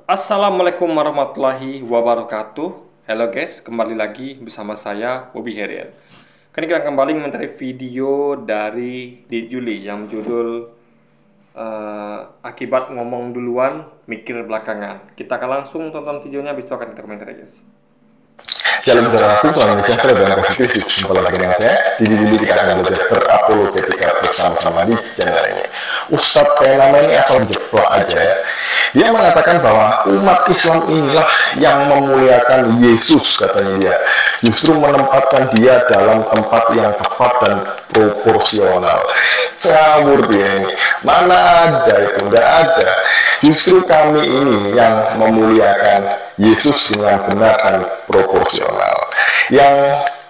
Assalamualaikum warahmatullahi wabarakatuh. Halo guys, kembali lagi bersama saya Bobby Herian. Kini kita kembali mencari video dari di Juli yang judul akibat ngomong duluan, mikir belakangan. Kita akan langsung tonton videonya, habis itu akan kita komentar guys. Shalom saudaraku, salam sejahtera dalam kasih Kristus. Jumpa lagi dengan saya. Di video ini kita akan belajar berapologetika bersama-sama di channel ini. Ustadz kayak nama ini asal jeplak aja ya. Dia mengatakan bahwa umat Islam inilah yang memuliakan Yesus, katanya dia. Justru menempatkan dia dalam tempat yang tepat dan proporsional. Ngawur dia ini. Mana ada itu? Nggak ada. Justru kami ini yang memuliakan Yesus dengan benar dan proporsional. Yang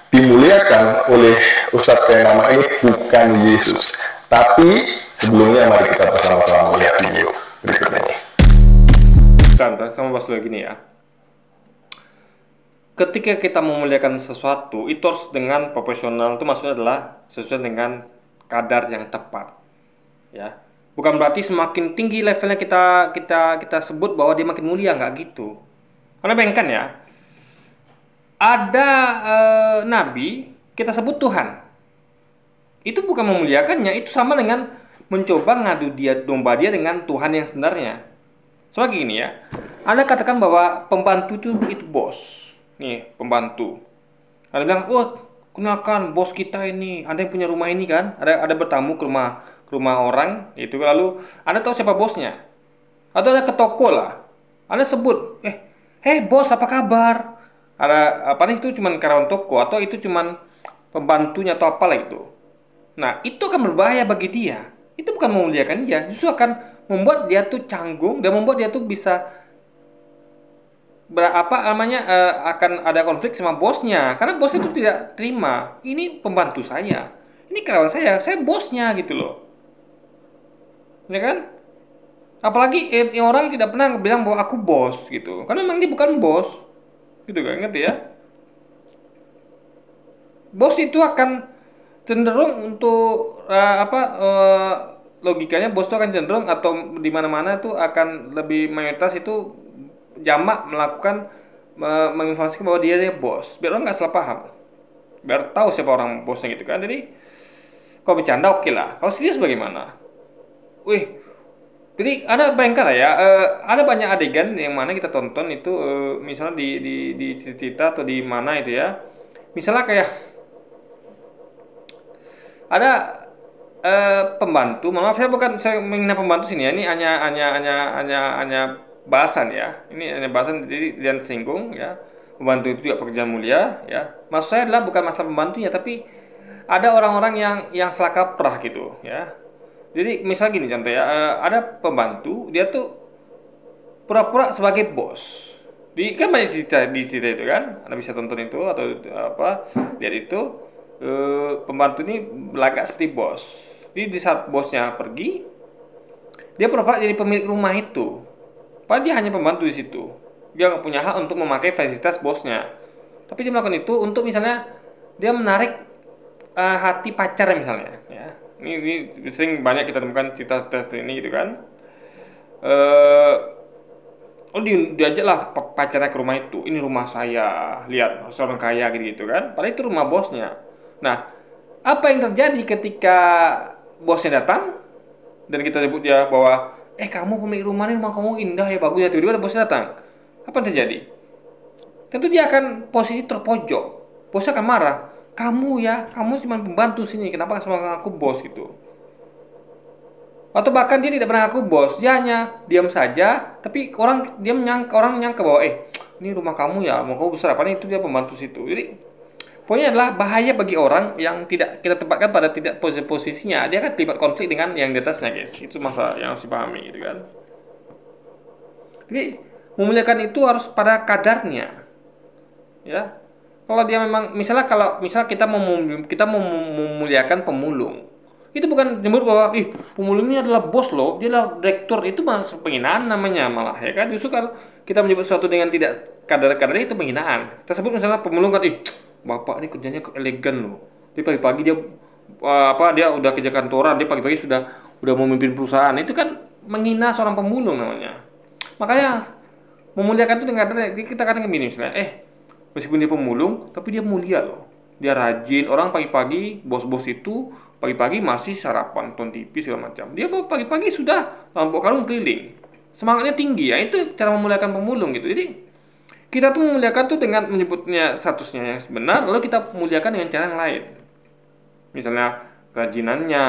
dimuliakan oleh Ustadz kayak nama ini bukan Yesus. Tapi sebelumnya mari kita bersama-sama melihat video berikut ini. Bentar, sama bahas dulu gini ya. Ketika kita memuliakan sesuatu, itu harus dengan proporsional. Itu maksudnya adalah sesuai dengan kadar yang tepat. Ya, bukan berarti semakin tinggi levelnya kita sebut bahwa dia makin mulia, nggak gitu. Karena bayangkan ya, ada nabi kita sebut Tuhan. Itu bukan memuliakannya, itu sama dengan mencoba ngadu domba dia dengan Tuhan yang sebenarnya. Soalnya gini ya, Anda katakan bahwa pembantu itu bos. Nih, pembantu. Anda bilang, "Oh, kenalkan bos kita ini. Anda yang punya rumah ini kan? Ada bertamu ke rumah orang, itu lalu Anda tahu siapa bosnya? Atau Anda ke toko lah. Anda sebut, "Hei bos, apa kabar?" Ada apa nih, itu cuman karyawan toko atau itu cuman pembantunya atau apalah itu. Nah, itu akan berbahaya bagi dia. Itu bukan memuliakan dia, justru akan membuat dia tuh canggung dan membuat dia tuh bisa akan ada konflik sama bosnya, karena bos itu tidak terima, ini pembantu saya, ini karyawan saya bosnya gitu loh, ya kan? Apalagi orang tidak pernah bilang bahwa aku bos gitu, karena memang dia bukan bos, gitu kan, ngerti ya? Bos itu akan cenderung untuk logikanya bos itu akan cenderung atau di mana-mana itu akan lebih mayoritas itu jamak melakukan menginformasikan bahwa dia bos, biar orang nggak salah paham, biar tahu siapa orang bosnya gitu kan. Jadi kalau bercanda oke lah, kalau serius bagaimana? Jadi ada bayangkan lah ya, ada banyak adegan yang mana kita tonton itu, misalnya di cerita atau di mana itu ya, misalnya kayak ada pembantu, maaf saya menghina pembantu sini ya, ini hanya bahasan ya, ini hanya bahasan, jadi jangan singgung ya. Pembantu itu juga pekerjaan mulia ya. Maksud saya adalah bukan masalah pembantunya, tapi ada orang-orang yang salah kaprah gitu ya. Jadi misal gini contoh ya, ada pembantu dia tuh pura-pura sebagai bos. Kan banyak di cerita itu kan, Anda bisa tonton itu atau lihat itu, pembantu ini berlagak seperti bos. Jadi di saat bosnya pergi, dia pura-pura jadi pemilik rumah itu. Padahal dia hanya pembantu di situ. Dia nggak punya hak untuk memakai fasilitas bosnya. Tapi dia melakukan itu untuk misalnya dia menarik hati pacar misalnya. Ya. Ini sering banyak kita temukan cerita ini gitu kan. Diajak lah pacarnya ke rumah itu. Ini rumah saya, lihat seorang kaya gitu kan. Padahal itu rumah bosnya. Nah, apa yang terjadi ketika bosnya datang dan kita sebut dia bahwa kamu pemilik rumah ini, rumah kamu indah ya, bagus ya, tiba-tiba bosnya datang, apa yang terjadi? Tentu dia akan posisi terpojok. Bosnya akan marah, kamu cuma pembantu sini, kenapa sama aku bos gitu? Atau bahkan dia tidak pernah ngaku bos, dia hanya diam saja, tapi orang nyangka bahwa ini rumah kamu ya, mau kamu besar apa nih, itu dia pembantu situ. Jadi poinnya adalah bahaya bagi orang yang tidak kita tempatkan pada tidak posisinya, dia akan terlibat konflik dengan yang di atasnya guys. Itu masalah yang harus dipahami gitu kan. Jadi memuliakan itu harus pada kadarnya ya. Kalau dia memang misal kita mau memuliakan pemulung, itu bukan nyebut bahwa pemulung ini adalah bos loh, dia adalah direktur, itu masuk penghinaan namanya malah ya kan. Justru kalau kita menyebut sesuatu dengan tidak kadar-kadarnya, itu penghinaan. Kita sebut misalnya pemulung kan, bapak ini kerjanya elegan loh, dia pagi-pagi dia udah kerja kantoran, dia pagi-pagi sudah memimpin perusahaan, itu kan menghina seorang pemulung namanya. Makanya memuliakan itu dengan kita katakan gini misalnya, meskipun dia pemulung, tapi dia mulia loh. Dia rajin. Orang pagi-pagi, bos-bos itu pagi-pagi masih sarapan, nonton TV segala macam. Dia pagi-pagi sudah bawa karung keliling. Semangatnya tinggi ya. Itu cara memuliakan pemulung gitu. Jadi kita tuh memuliakan tuh dengan menyebutnya statusnya yang benar, lalu kita muliakan dengan cara yang lain. Misalnya kerajinannya,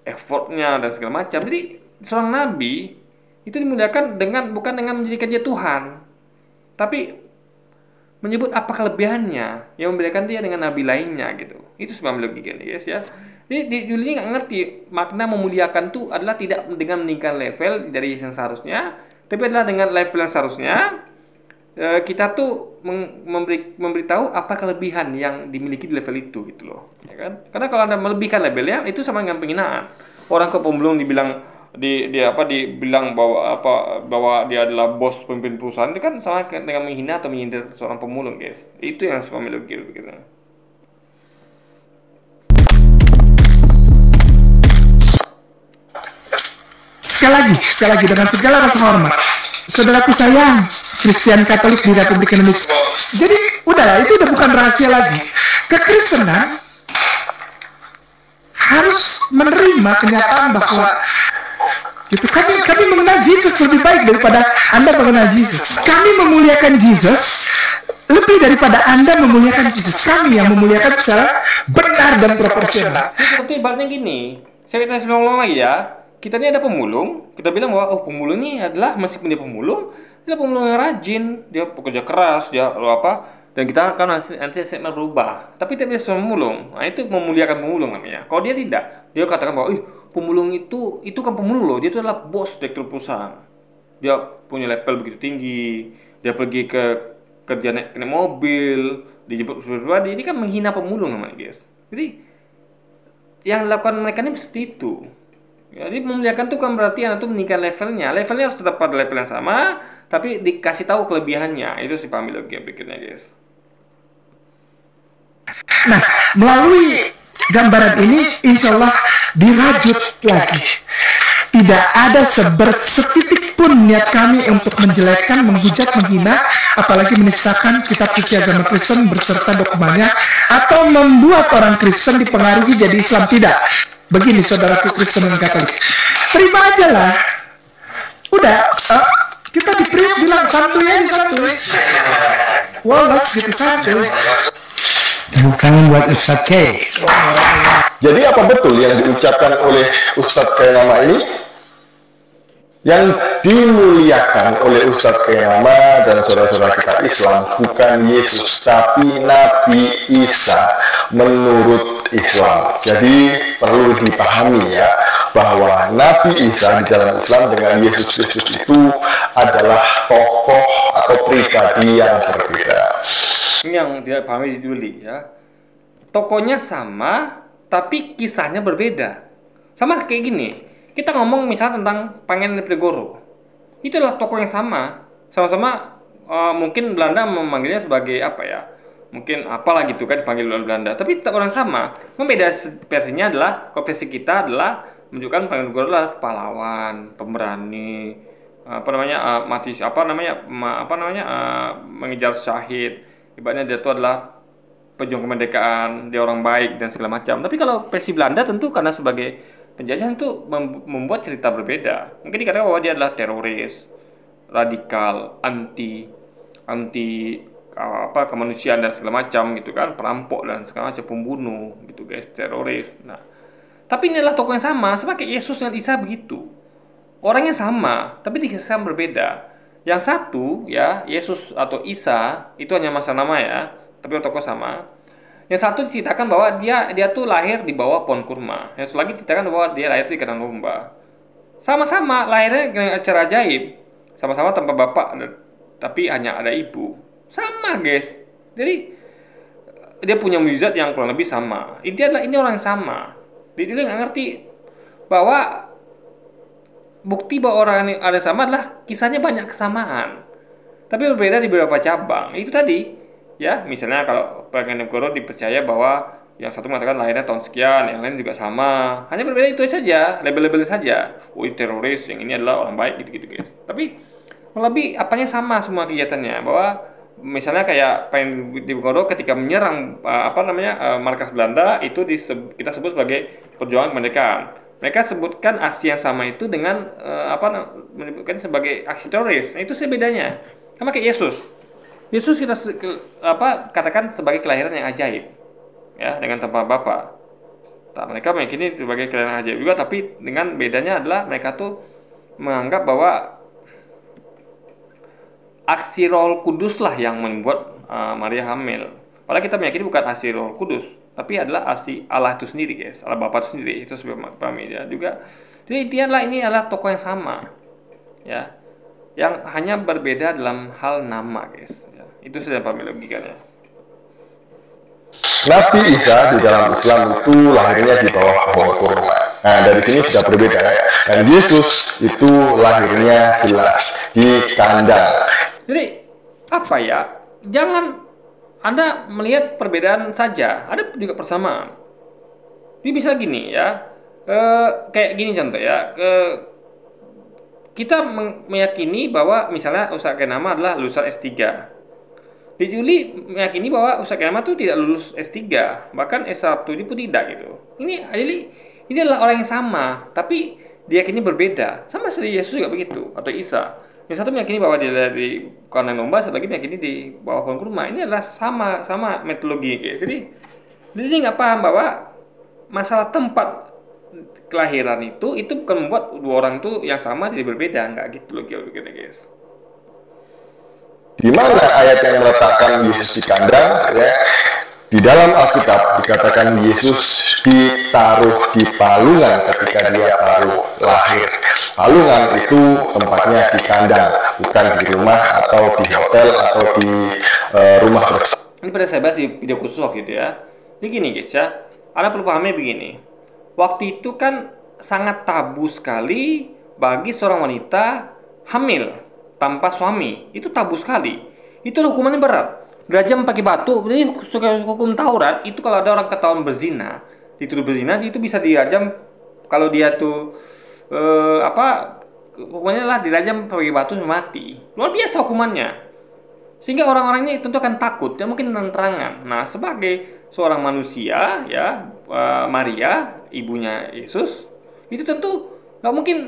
effortnya dan segala macam. Jadi seorang nabi itu dimuliakan dengan bukan dengan menjadikan dia Tuhan, tapi menyebut apa kelebihannya yang membedakan dia dengan nabi lainnya gitu. Itu sebab logika guys ya. Jadi Yuli nggak ngerti makna memuliakan itu adalah tidak dengan meningkatkan level dari yang seharusnya, tapi adalah dengan level yang seharusnya. Kita tuh memberitahu apa kelebihan yang dimiliki di level itu gitu loh, ya kan? Karena kalau Anda melebihkan labelnya itu sama dengan penghinaan. Orang ke pemulung dibilang dibilang bahwa dia adalah bos pemimpin perusahaan, itu kan sama dengan menghina atau menyindir seorang pemulung, guys. Itu yang suka melogir begitu. Sekali lagi dengan segala rasa hormat, saudaraku sayang, Kristen Katolik di Republik Indonesia. Jadi udahlah, itu udah bukan rahasia lagi. Kekristenan harus menerima kenyataan bahwa gitu, kami mengenal Yesus lebih baik daripada Anda mengenal Yesus. Kami memuliakan Yesus lebih daripada Anda memuliakan Yesus. Kami yang memuliakan secara benar dan proporsional. Seperti ibaratnya gini, saya ulang lagi ya. Kita ini ada pemulung, kita bilang bahwa pemulung ini adalah, meskipun dia pemulung yang rajin, dia pekerja keras, dia dan kita akan nanti berubah. Tapi tidak bisa pemulung. Nah, itu memuliakan pemulung namanya. Kalau dia tidak, dia katakan bahwa pemulung itu kan pemulung loh, dia itu adalah bos direktur perusahaan. Dia punya level begitu tinggi, dia pergi ke kerja naik mobil, dijemput pribadi. Ini kan menghina pemulung namanya, guys. Jadi yang dilakukan mereka ini seperti itu. Jadi memuliakan itu kan berarti Anda tuh meningkatkan levelnya. Levelnya harus tetap pada level yang sama, tapi dikasih tahu kelebihannya. Itu sih pahami logika pikirnya, guys. Nah, melalui gambaran ini insya Allah dirajut lagi. Tidak ada setitik pun niat kami untuk menjelekkan, menghujat, menghina, apalagi menistakan kitab suci agama Kristen berserta dokumennya, atau membuat orang Kristen dipengaruhi jadi Islam. Tidak. Begini saudaraku Kristen dan Katolik, terima aja lah. Udah, kita di Priok bilang santuy aja, santuy. Wallace gitu, santuy. Tepuk tangan buat Ustadz K. Jadi apa betul yang diucapkan oleh Ustadz Kainama ini? Yang dimuliakan oleh Ustadz Kainama dan saudara-saudara kita Islam bukan Yesus, tapi Nabi Isa menurut Islam. Jadi perlu dipahami ya, bahwa Nabi Isa di dalam Islam dengan Yesus Kristus itu adalah tokoh atau pribadi yang berbeda. Ini yang tidak pahami di Juli ya. Tokohnya sama, tapi kisahnya berbeda. Sama kayak gini. Kita ngomong misalnya tentang Pangeran Diponegoro. Itu adalah tokoh yang sama. Sama-sama mungkin Belanda memanggilnya sebagai apa ya? Mungkin apalah gitu kan dipanggil oleh Belanda. Tapi tetap orang sama. Membeda versinya adalah, kalau versi kita adalah menunjukkan Pangeran Diponegoro adalah pahlawan, pemberani, mengejar syahid. Ibaratnya dia itu adalah pejuang kemerdekaan, dia orang baik dan segala macam. Tapi kalau versi Belanda tentu karena sebagai penjajahan itu membuat cerita berbeda. Mungkin dikatakan bahwa dia adalah teroris, radikal, anti kemanusiaan dan segala macam gitu kan, perampok dan segala macam, pembunuh gitu guys, teroris. Nah, tapi ini adalah tokoh yang sama kayak Yesus dan Isa begitu. Orangnya sama, tapi dikisahkan berbeda. Yang satu ya, Yesus atau Isa itu hanya masa nama ya, tapi tokoh sama. Yang satu diceritakan bahwa dia tuh lahir di bawah pohon kurma. Yang satu lagi diceritakan bahwa dia lahir di kandang domba. Sama-sama lahirnya dengan acara ajaib. Sama-sama tanpa bapak, tapi hanya ada ibu. Sama guys. Jadi dia punya mukjizat yang kurang lebih sama. Intinya adalah ini orang yang sama. Jadi dia nggak ngerti bahwa bukti bahwa orang yang ada sama adalah kisahnya banyak kesamaan, tapi berbeda di beberapa cabang. Itu tadi ya, misalnya kalau Pangeran Diponegoro dipercaya bahwa yang satu mengatakan lahirnya tahun sekian, yang lain juga sama, hanya berbeda itu saja, label-labelnya saja. Oh, ini teroris, yang ini adalah orang baik gitu-gitu guys. Tapi lebih apanya sama semua kegiatannya, bahwa misalnya kayak Diponegoro ketika menyerang markas Belanda itu kita sebut sebagai perjuangan kemerdekaan. Mereka sebutkan aksi yang sama itu dengan menyebutkan sebagai aksi teroris. Nah, itu sih bedanya. Sama kayak Yesus. Yesus kita katakan sebagai kelahiran yang ajaib, ya, dengan tanpa Bapa. Nah, mereka meyakini sebagai kelahiran ajaib juga, tapi dengan bedanya adalah mereka tuh menganggap bahwa aksi Roh Kudus lah yang membuat Maria hamil. Padahal kita meyakini bukan aksi Roh Kudus, tapi adalah aksi Allah itu sendiri, guys. Allah Bapa itu sendiri. Itu sebenarnya pahami ya juga. Jadi intinya ini adalah tokoh yang sama, ya, yang hanya berbeda dalam hal nama, guys. Ya, itu sudah pahami logikanya. Nabi Isa di dalam Islam itu lahirnya di bawah pohon kurma. Nah, dari sini sudah berbeda ya. Dan Yesus itu lahirnya jelas di kandang. Jadi apa ya? Jangan Anda melihat perbedaan saja, ada juga persamaan. Ini bisa gini ya, kayak gini contoh ya. Kita meyakini bahwa misalnya Ustaz Kenama adalah lulusan S3. Di Juli meyakini bahwa Ustaz Kenama itu tidak lulus S3, bahkan S1 pun tidak gitu. Ini adalah orang yang sama, tapi diyakini berbeda. Sama seperti Yesus juga begitu, atau Isa. Yang satu meyakini bahwa dia dari kandang domba, satu lagi meyakini di bawah pohon kurma. Ini adalah sama metodologi, guys. Jadi ini nggak paham bahwa masalah tempat kelahiran itu bukan membuat dua orang itu yang sama jadi berbeda, nggak gitu loh, guys. Di mana ayat yang meletakkan Yesus di kandang? Ya, di dalam Alkitab dikatakan Yesus ditaruh di palungan ketika dia baru lahir. Palungan itu tempatnya di kandang, bukan di rumah atau di hotel atau di rumah bersama. Ini pada saya bahas di video khusus gitu ya. Jadi gini guys ya, Anda perlu pahami begini. Waktu itu kan sangat tabu sekali bagi seorang wanita hamil tanpa suami. Itu tabu sekali. Itu hukumannya berat. Dirajam pakai batu. Jadi hukum Taurat itu kalau ada orang ketahuan berzina, dituduh berzina, itu bisa dirajam. Kalau dia tuh hukumannya lah dirajam pakai batu sampai mati. Luar biasa hukumannya. Sehingga orang-orangnya tentu akan takut, dan mungkin terang-terangan. Nah, sebagai seorang manusia, ya, Maria, ibunya Yesus, itu tentu nggak mungkin.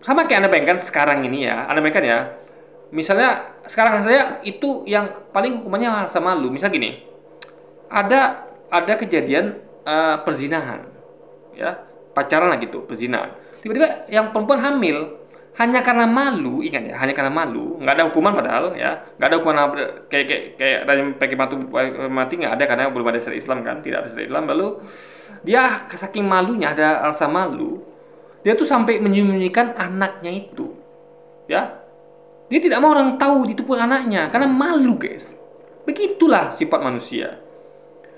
Sama kayak Anda bayangkan sekarang ini ya, Anda bayangkan ya, misalnya sekarang saya itu yang paling hukumannya rasa malu. Misal gini, ada kejadian perzinahan, ya, pacaran lah gitu, perzinahan. Tiba-tiba yang perempuan hamil hanya karena malu, ingat ya, hanya karena malu, nggak ada hukuman padahal, ya, nggak ada hukuman kayak pakai batu mati, nggak ada karena belum ada syariat Islam kan, tidak ada syariat Islam. Lalu dia saking malunya, ada rasa malu, dia tuh sampai menyembunyikan anaknya itu, ya. Dia tidak mau orang tahu itu pun anaknya karena malu, guys. Begitulah sifat manusia,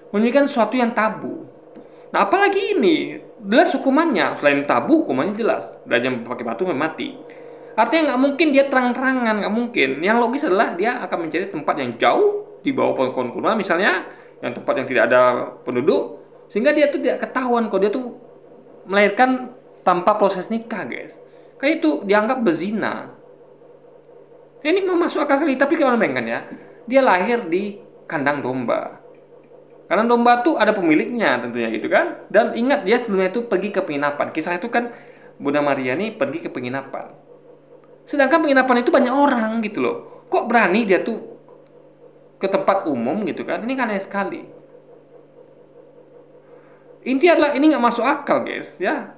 menyembunyikan sesuatu yang tabu. Nah, apalagi ini jelas hukumannya, selain tabu hukumannya jelas, dirajam pakai batu mati. Artinya nggak mungkin dia terang-terangan, nggak mungkin. Yang logis adalah dia akan mencari tempat yang jauh di bawah pohon kurma misalnya, yang tempat yang tidak ada penduduk, sehingga dia tuh tidak ketahuan kalau dia tuh melahirkan tanpa proses nikah, guys. Kayak itu dianggap berzina. Ini masuk akal sekali, tapi kalau bayangkan ya, dia lahir di kandang domba. Kandang domba tuh ada pemiliknya tentunya gitu kan. Dan ingat dia sebelumnya itu pergi ke penginapan. Kisah itu kan Bunda Maria ini pergi ke penginapan. Sedangkan penginapan itu banyak orang gitu loh. Kok berani dia tuh ke tempat umum gitu kan? Ini kan aneh sekali. Intinya adalah ini nggak masuk akal, guys, ya.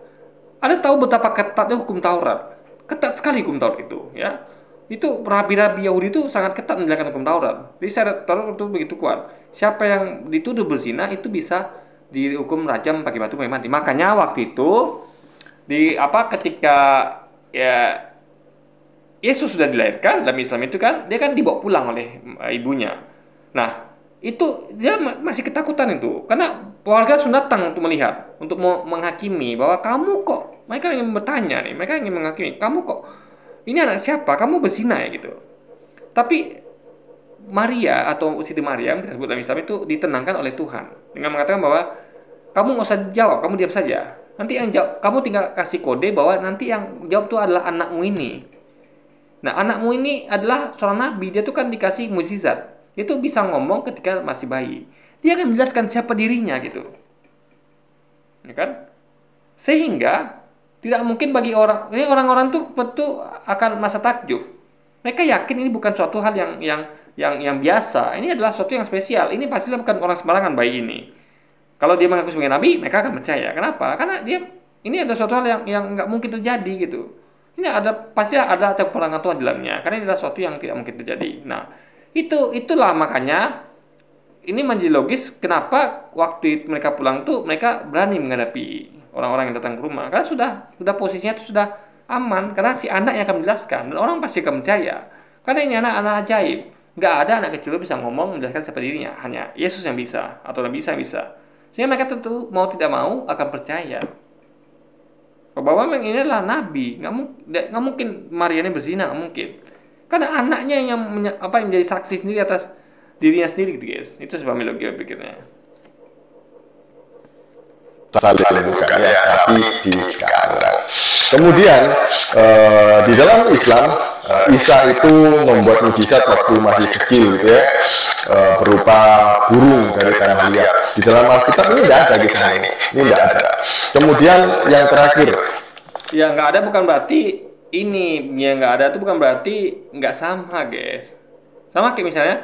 Anda tahu betapa ketatnya hukum Taurat. Ketat sekali hukum Taurat itu, ya. Itu rabi-rabi Yahudi itu sangat ketat menjalankan hukum Taurat. Jadi syariat Taurat itu begitu kuat. Siapa yang dituduh berzina itu bisa dihukum rajam pakai batu sampai mati. Makanya waktu itu ketika ya Yesus sudah dilahirkan dalam Islam itu kan, dia kan dibawa pulang oleh ibunya. Nah, itu dia masih ketakutan itu karena warga sudah datang untuk melihat, untuk menghakimi bahwa kamu kok, mereka ingin bertanya nih, mereka ingin menghakimi, kamu kok ini anak siapa? Kamu berzina ya gitu. Tapi Maria atau Siti Maryam kita sebut dalam Islam itu ditenangkan oleh Tuhan dengan mengatakan bahwa kamu nggak usah jawab, kamu diam saja. Nanti yang jawab, kamu tinggal kasih kode bahwa nanti yang jawab itu adalah anakmu ini. Nah, anakmu ini adalah seorang nabi, dia tuh kan dikasih mukjizat. Itu bisa ngomong ketika masih bayi. Dia akan menjelaskan siapa dirinya gitu. Ya kan? Sehingga tidak mungkin bagi orang-orang tuh betul akan masa takjub. Mereka yakin ini bukan suatu hal yang biasa. Ini adalah suatu yang spesial. Ini pastilah bukan orang sembarangan bayi ini. Kalau dia mengaku sebagai nabi, mereka akan percaya. Kenapa? Karena ini adalah suatu hal yang nggak mungkin terjadi gitu. Ini pasti ada perangan Tuhan di dalamnya. Karena ini adalah suatu yang tidak mungkin terjadi. Nah, itulah makanya ini menjadi logis kenapa waktu mereka pulang tuh mereka berani menghadapi orang-orang yang datang ke rumah. Karena sudah posisinya itu sudah aman. Karena si anak yang akan menjelaskan dan orang pasti akan percaya. Karena ini anak-anak ajaib. Nggak ada anak kecil bisa ngomong menjelaskan siapa dirinya. Hanya Yesus yang bisa atau Nabi Isa yang bisa. Sehingga mereka tentu mau tidak mau akan percaya bahwa memang ini adalah nabi. Nggak mungkin Maria ini berzina, nggak mungkin. Karena anaknya yang menjadi saksi sendiri atas dirinya sendiri gitu guys. Itu sebab logika pikirnya. Saling bukan ya, tapi di kandang. Kemudian di dalam Islam, Isa itu membuat mujizat waktu masih kecil gitu ya, berupa burung dari tanah liat. Di dalam Alkitab ini tidak ada kisah ini tidak ada. Kemudian yang terakhir, ya nggak ada bukan berarti ini yang nggak ada itu bukan berarti nggak sama guys. Sama kayak misalnya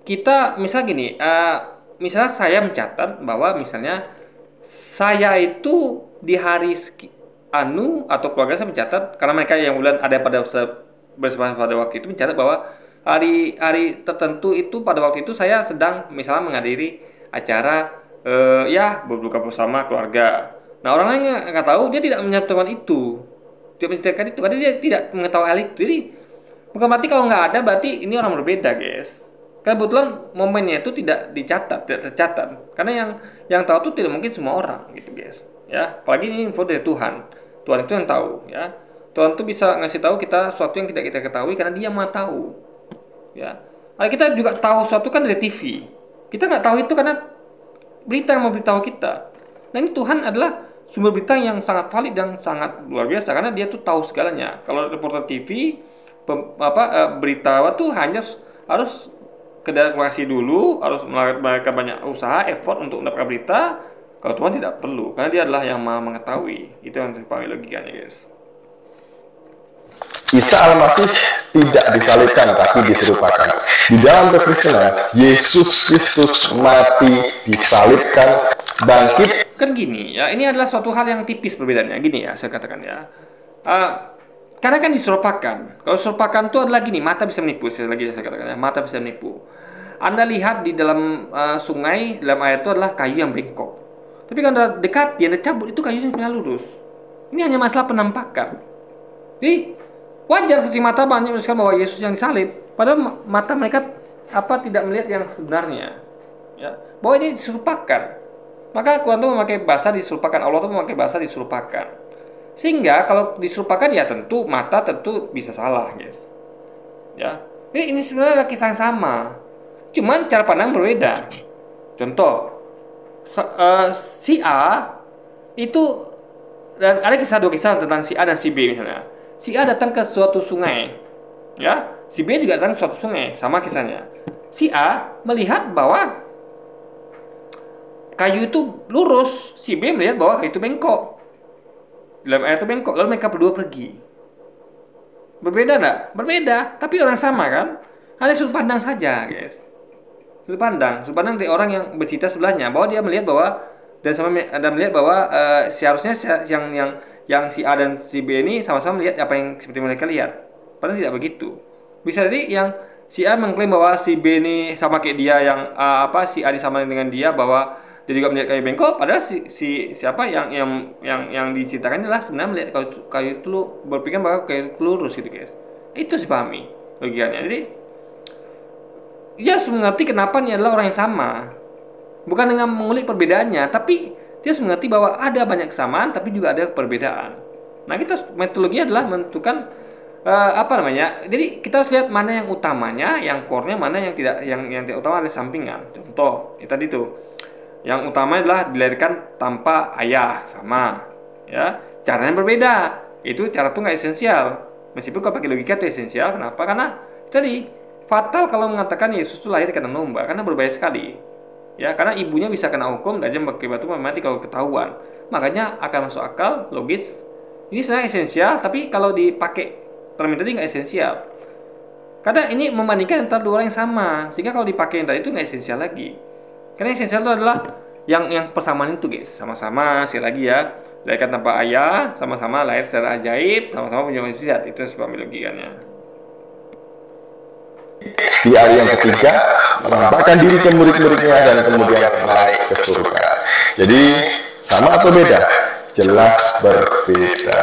kita misal gini, misalnya saya mencatat bahwa misalnya saya itu di hari atau keluarga saya mencatat karena mereka yang bulan ada bersama pada waktu itu mencatat bahwa hari tertentu itu pada waktu itu saya sedang misalnya menghadiri acara ya berbuka bersama keluarga. Nah orang lain nggak tahu, dia tidak menyatakan itu, dia menceritakan itu karena dia tidak mengetahui hal itu. Jadi bukan berarti kalau nggak ada berarti ini orang berbeda guys. Kebetulan momennya itu tidak tercatat. Karena yang tahu itu tidak mungkin semua orang gitu guys. Ya, apalagi ini info dari Tuhan. Tuhan itu yang tahu ya. Tuhan itu bisa ngasih tahu kita sesuatu yang tidak kita ketahui karena Dia Maha tahu. Ya. Nah, kita juga tahu sesuatu kan dari TV. Kita nggak tahu itu karena berita yang mau beritahu kita. Nah, ini Tuhan adalah sumber berita yang sangat valid dan sangat luar biasa karena Dia tuh tahu segalanya. Kalau reporter TV berita tuh hanya harus kedeklarasi dulu, harus melakukan banyak usaha, effort untuk mendapatkan berita. Kalau Tuhan tidak perlu, karena Dia adalah yang Maha mengetahui. Itu yang dipahami logikanya, guys. Isa Al-Masih tidak disalibkan tapi diserupakan. Di dalam kekristenan, Yesus Kristus mati, disalibkan, bangkit. Kan gini ya, ini adalah suatu hal yang tipis perbedaannya. Gini ya, saya katakan ya. Karena kan diserupakan. Kalau serupakan itu adalah gini, mata bisa menipu. Saya katakan ya, mata bisa menipu. Anda lihat di dalam sungai, dalam air itu adalah kayu yang bengkok. Tapi kalau Anda dekat, Anda cabut, itu kayunya punya lurus. Ini hanya masalah penampakan. Jadi wajar sisi mata banyak menunjukkan bahwa Yesus yang disalib, padahal mata mereka tidak melihat yang sebenarnya. Ya, bahwa ini diserupakan. Maka Quran itu memakai bahasa diserupakan, Allah itu memakai bahasa diserupakan. Sehingga kalau diserupakan ya tentu mata tentu bisa salah, guys. Ya, ini sebenarnya kisah yang sama, cuman cara pandang berbeda. Contoh, si A itu, dan ada dua kisah tentang si A dan si B misalnya. Si A datang ke suatu sungai, ya. Si B juga datang ke suatu sungai, sama kisahnya. Si A melihat bahwa kayu itu lurus, si B melihat bahwa kayu itu bengkok. Dalam air itu bengkok, lalu mereka berdua pergi. Berbeda enggak? Berbeda, tapi orang sama kan? Hanya sudut pandang saja, guys. Sudut pandang dari orang yang bercerita sebelahnya, bahwa dia melihat bahwa dan melihat bahwa seharusnya yang si A dan si B ini sama-sama melihat apa yang seperti mereka lihat. Padahal tidak begitu. Bisa jadi yang si A mengklaim bahwa si B ini sama kayak dia, yang si A disamakan dengan dia, bahwa dia juga melihat kayu bengkok, padahal siapa yang diceritakan adalah sebenarnya melihat kayu itu berpikir bahwa kayu itu lurus gitu guys. Itu sih pahami logikanya. Jadi dia harus mengerti kenapa ini adalah orang yang sama, bukan dengan mengulik perbedaannya, tapi dia harus mengerti bahwa ada banyak kesamaan tapi juga ada perbedaan. Nah, kita metodologinya adalah menentukan jadi kita harus lihat mana yang utamanya, yang core-nya, mana yang tidak utama adalah sampingan. Contoh, tadi itu yang utama adalah dilahirkan tanpa ayah, sama ya, caranya berbeda. itu cara tuh nggak esensial. Meskipun kalau pakai logika itu esensial, kenapa? Karena tadi fatal kalau mengatakan Yesus itu lahir karena domba, karena berbahaya sekali. Ya, karena ibunya bisa kena hukum dan pakai batu mati kalau ketahuan. Makanya akan masuk akal, logis. Ini sebenarnya esensial, tapi kalau dipakai term tadi nggak esensial. Karena ini membandingkan antara dua orang yang sama, sehingga kalau dipakai yang tadi itu nggak esensial lagi. Karena esensial itu adalah yang persamaan itu, guys. Sama-sama, sekali lagi ya, dilahirkan tanpa ayah, sama-sama lahir secara ajaib, sama-sama punya mukjizat. Itu sebab logikanya. Di hari yang ketiga, menampakkan diri ke murid-muridnya dan kemudian naik ke surga. Jadi, sama atau beda? Jelas berbeda.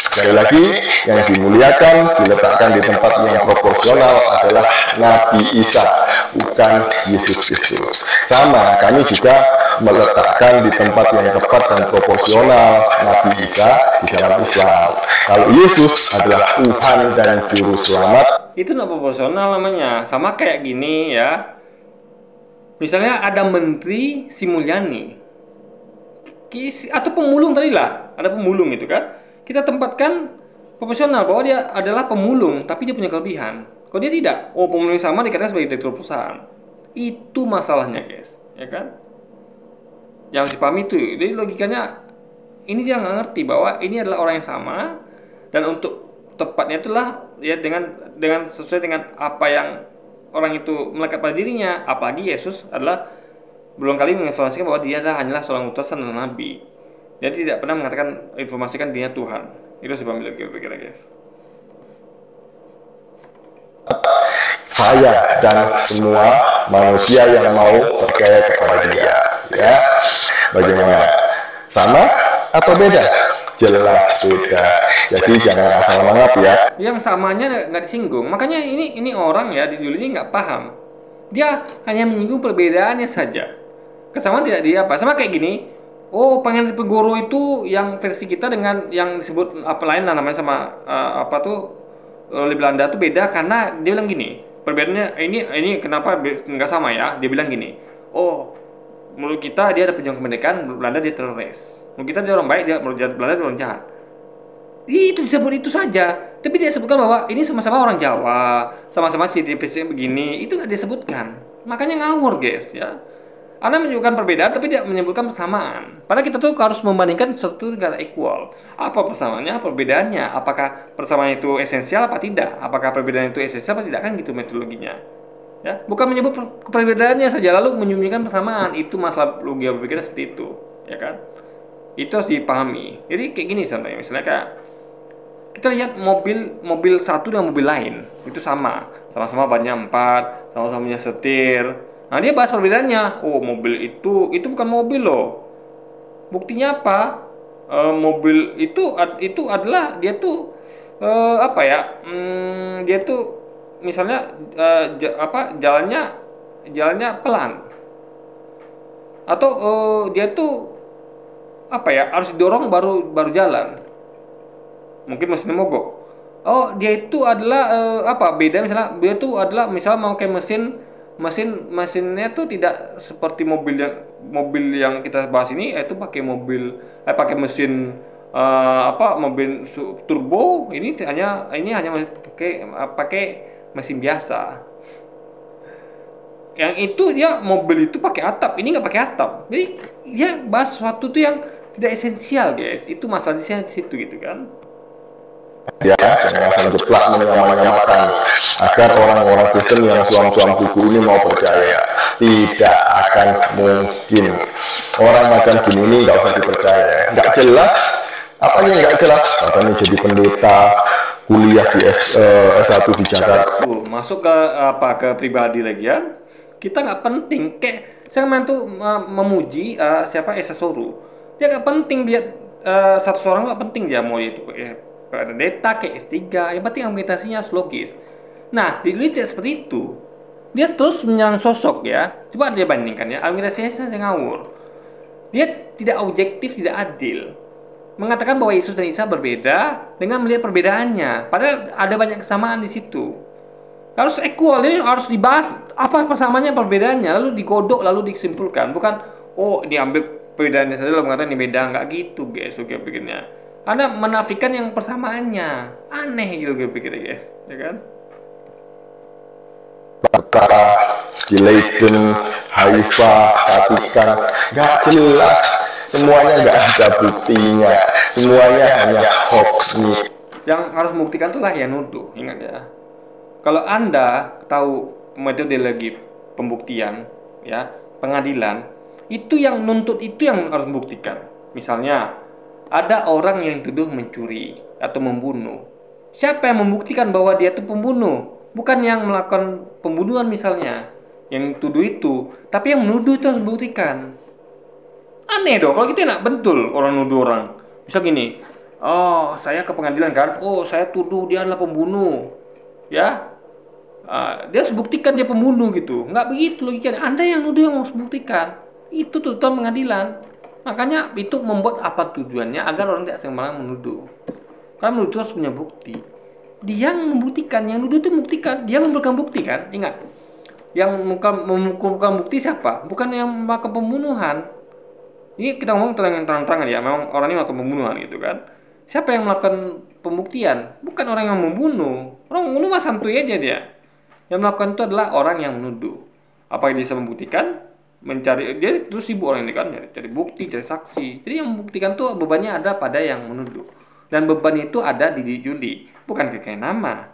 Sekali lagi, yang dimuliakan, diletakkan di tempat yang proporsional adalah Nabi Isa, bukan Yesus Kristus. Sama, kami juga meletakkan di tempat yang tepat dan proporsional Nabi Isa di dalam Islam. Kalau Yesus adalah Tuhan dan Juru Selamat, itu nggak proporsional namanya. Sama kayak gini ya, misalnya ada Menteri Sri Mulyani atau pemulung tadi lah, ada pemulung itu kan, kita tempatkan proporsional bahwa dia adalah pemulung tapi dia punya kelebihan. Kalau dia tidak, pemulung yang sama dikatakan sebagai direktur perusahaan. Itu masalahnya, guys, ya kan? Yang dipahami itu, jadi logikanya ini dia nggak ngerti bahwa ini adalah orang yang sama, dan untuk tepatnya itulah ya dengan sesuai dengan apa yang orang itu melekat pada dirinya. Apalagi Yesus adalah berulang kali menginformasikan bahwa dia hanyalah seorang utusan dan nabi. Dia tidak pernah mengatakan informasikan dirinya Tuhan. Itu sebab kira-kira, guys. saya dan semua manusia yang mau percaya kepada dia. Ya, bagaimana? Sama atau beda? Jelas beda. Jadi jangan asal mengap ya. Yang samanya nggak disinggung. Makanya ini orang ya di dulu ini nggak paham. Dia hanya menyinggung perbedaannya saja. Kesamaan tidak dia apa? Sama kayak gini. Oh, Pangeran Diponegoro itu yang versi kita dengan yang disebut apa lain lah namanya sama apa tuh oleh Belanda tuh beda karena dia bilang gini. Perbedaannya ini kenapa nggak sama ya? Dia bilang gini. Oh, menurut kita dia ada pejuang kemerdekaan, menurut Belanda dia teroris. Menurut kita dia orang baik, dia menurut Belanda dia orang jahat. Itu disebut itu saja. Tapi dia sebutkan bahwa ini sama-sama orang Jawa, sama-sama citizenship begini. Itu nggak disebutkan. Makanya ngawur, guys, ya. Anda menyebutkan perbedaan tapi tidak menyebutkan persamaan. Padahal kita tuh harus membandingkan sesuatu negara equal. Apa persamaannya, perbedaannya? Apakah persamaan itu esensial apa tidak? Apakah perbedaan itu esensial apa tidak? Kan gitu metodologinya. Ya, bukan menyebut perbedaannya saja lalu menyembunyikan persamaan. Itu masalah logika berpikir seperti itu, ya kan? Itu harus dipahami. Jadi kayak gini sebenarnya, misalnya kayak kita lihat mobil satu dengan mobil lain itu sama-sama bannya 4, sama-sama punya setir. Nah, dia bahas perbedaannya. Oh, mobil itu bukan mobil loh. Buktinya apa? Mobil itu adalah dia tuh apa ya? Dia tuh misalnya jalannya pelan. Atau dia tuh apa ya? Harus didorong baru jalan. Mungkin mesinnya mogok. Oh, dia itu adalah apa? Beda misalnya dia tuh adalah misalnya mau kayak mesinnya tuh tidak seperti mobil yang kita bahas ini, yaitu pakai mesin mobil turbo. Ini hanya pakai mesin biasa. Yang itu dia mobil itu pakai atap, ini nggak pakai atap. Jadi dia bahas sesuatu tuh yang tidak esensial, guys. Itu masalahnya di situ gitu kan. Ya, jangan asal jeplak menyamakan agar orang-orang Kristen yang suam-suam buku ini mau percaya. Tidak akan mungkin. Orang macam gini ini nggak usah dipercaya. Nggak jelas. Apanya nggak jelas? Katanya jadi pendeta, kuliah di S1 di Jakarta. Masuk ke pribadi lagi ya. Kita nggak penting. Kayak saya tuh memuji siapa Esa Soru. Dia nggak penting dia satu orang nggak penting dia mau itu pendeta kayak S3, yang penting argumentasinya logis. Nah, di dunia tidak seperti itu. Dia terus menyerang sosok ya. Coba dia bandingkan ya, argumentasinya sangat ngawur. Dia tidak objektif, tidak adil. Mengatakan bahwa Yesus dan Isa berbeda dengan melihat perbedaannya. Padahal ada banyak kesamaan di situ. Harus equal, ini harus dibahas apa persamaannya, perbedaannya, lalu digodok, lalu disimpulkan. Bukan, diambil perbedaannya saja lalu mengatakan ini beda. Nggak gitu, guys, oke begini. Anda menafikan yang persamaannya. Aneh gitu gue pikir, guys, ya kan? Perkara di Leiden, Haifa, Vatikan, nggak jelas, semuanya nggak ada buktinya, semuanya hanya hoax nih. Yang harus membuktikan itulah yang nuduh, ingat ya. Kalau Anda tahu metodologi pembuktian, ya, pengadilan, itu yang nuntut itu yang harus membuktikan. Misalnya, ada orang yang dituduh mencuri atau membunuh. Siapa yang membuktikan bahwa dia itu pembunuh? Bukan yang melakukan pembunuhan misalnya, yang tuduh itu, tapi yang menuduh itu harus membuktikan. Aneh dong, kalau gitu enak betul orang nuduh orang. Misal gini, oh saya ke pengadilan kan, oh saya tuduh dia adalah pembunuh, ya, dia harus buktikan dia pembunuh gitu. Nggak begitu logikanya. Anda yang nuduh yang harus buktikan. Itu tuntutan pengadilan. Makanya itu membuat apa tujuannya agar orang tidak sembarangan menuduh. Karena menuduh harus punya bukti. Dia yang membuktikan, yang nuduh itu membuktikan, dia memberikan bukti kan. Ingat, yang mengumpulkan bukti siapa? Bukan yang melakukan pembunuhan. Ini kita ngomong terang-terangan ya, memang orang ini melakukan pembunuhan gitu kan. Siapa yang melakukan pembuktian? Bukan orang yang membunuh. Orang membunuh mah santuy aja dia. Yang melakukan itu adalah orang yang menuduh. Apa yang dia bisa membuktikan? Mencari, dia terus sibuk orang ini kan, cari bukti, cari saksi. Jadi yang membuktikan tuh bebannya ada pada yang menuduh. Dan beban itu ada di Juli, bukan kekayaan nama.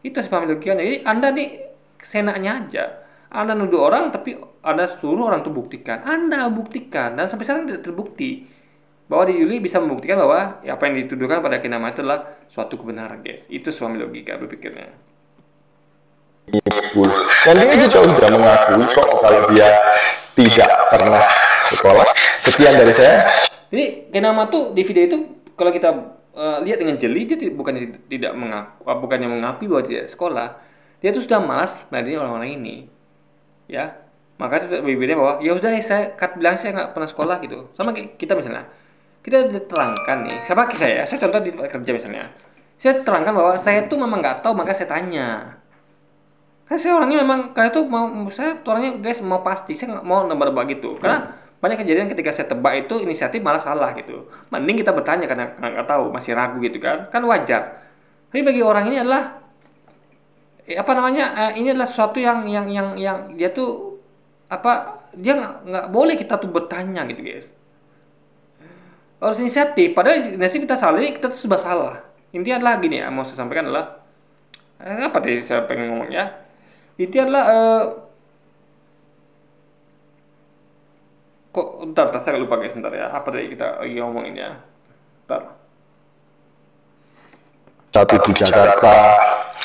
Itu sebab logikanya. Jadi Anda nih senaknya aja. Anda nuduh orang tapi Anda suruh orang itu buktikan. Anda buktikan dan sampai sekarang tidak terbukti bahwa di Juli bisa membuktikan bahwa apa yang dituduhkan pada Kinama itu adalah suatu kebenaran, guys. Itu suami logika berpikirnya. Dan dia juga sudah mengakui kok kalau dia tidak pernah sekolah. Sekian dari saya. Jadi Kinama tuh di video itu kalau kita lihat dengan jeli, dia bukannya tidak mengaku, bukannya mengakui bahwa dia sekolah. Dia tuh sudah malas meladeni orang-orang ini, ya. Maka itu berbeda bahwa ya udah saya bilang saya nggak pernah sekolah gitu. Sama kita misalnya, kita terangkan nih, sama saya contoh di kerja misalnya, saya terangkan bahwa saya tuh memang nggak tahu, maka saya tanya. Karena saya orangnya memang kayak tuh saya orangnya guys mau pasti, saya nggak mau nebak-nebak gitu. Karena banyak kejadian ketika saya tebak itu inisiatif malah salah gitu. Mending kita bertanya karena nggak tahu, masih ragu gitu kan wajar. Tapi bagi orang ini adalah apa namanya, ini adalah sesuatu yang dia tuh apa, dia nggak boleh kita tuh bertanya gitu guys. Harus inisiatif, padahal inisiatif kita salah, kita tuh sudah salah. Intinya adalah gini ya, mau saya sampaikan adalah apa tadi saya pengen ngomong ya. Intinya adalah kok bentar, saya lupa guys, bentar ya. Apa tadi kita lagi ngomongin ya? Bentar. Satu di Jakarta,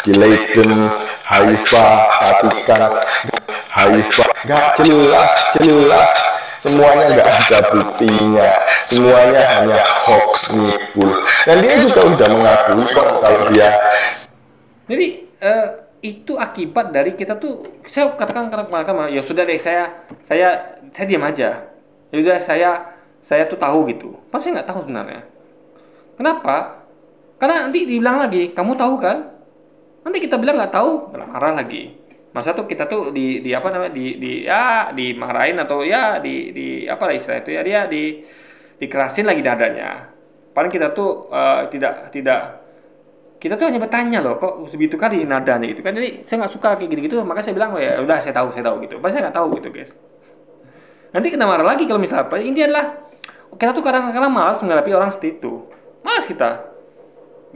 di Leiden, Haifa, Vatikan, Haifa, nggak jelas, semuanya nggak ada buktinya, semuanya hanya hoax nipul. Dan dia juga sudah mengakui kok kalau dia. Jadi itu akibat dari kita tuh, saya katakan ya sudah deh, saya diam aja. Ya udah saya tuh tahu gitu. Pasti nggak tahu sebenarnya. Kenapa? Karena nanti dibilang lagi, kamu tahu kan? Nanti kita bilang nggak tahu, marah lagi. Masa tuh kita tuh di apa namanya, dimarahin atau ya di apa lah istilah itu ya, dia dikerasin lagi dadanya. Paling kita tuh kita tuh hanya bertanya loh, kok segitu kali nadanya gitu kan. Jadi saya nggak suka kayak gitu-gitu, maka saya bilang, oh, ya udah saya tahu gitu. Pasti saya nggak tahu gitu guys. Nanti kena marah lagi kalau misalnya apa. Intinya adalah kita tuh kadang-kadang malas menghadapi orang seperti itu. Malas kita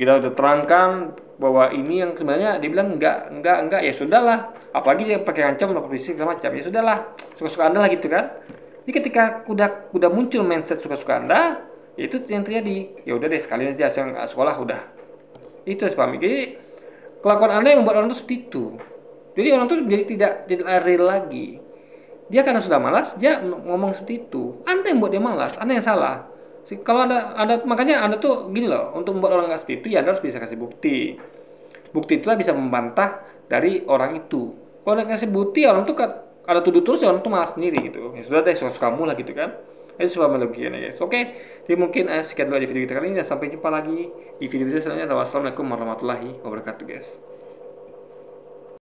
udah terangkan bahwa ini yang sebenarnya dia bilang enggak, ya sudahlah. Apalagi dia pakai ancam atau fisik segala macam, ya sudahlah, suka-suka Anda lah gitu kan. Jadi ketika udah muncul mindset suka-suka Anda, ya itu yang terjadi. Ya udah deh, sekalian aja saya nggak sekolah udah. Itu harus pahami. Jadi kelakuan Anda yang membuat orang itu seperti itu. Jadi orang itu jadi tidak real lagi. Dia karena sudah malas, dia ngomong seperti itu. Anda yang buat dia malas, Anda yang salah. Kalau Anda makanya Anda tuh gini loh, untuk membuat orang nggak seperti itu, ya Anda harus bisa kasih bukti. Bukti itulah bisa membantah dari orang itu. Kalau Anda kasih bukti, orang tuh ada tuduh terus, ya orang tuh malas sendiri gitu. Ya sudah deh, suka kamu lah gitu kan. Itu sebuah logikanya guys. Oke, jadi mungkin sekian dulu di video kita kali ini. Dan sampai jumpa lagi di video-video selanjutnya. Wassalamualaikum warahmatullahi wabarakatuh guys.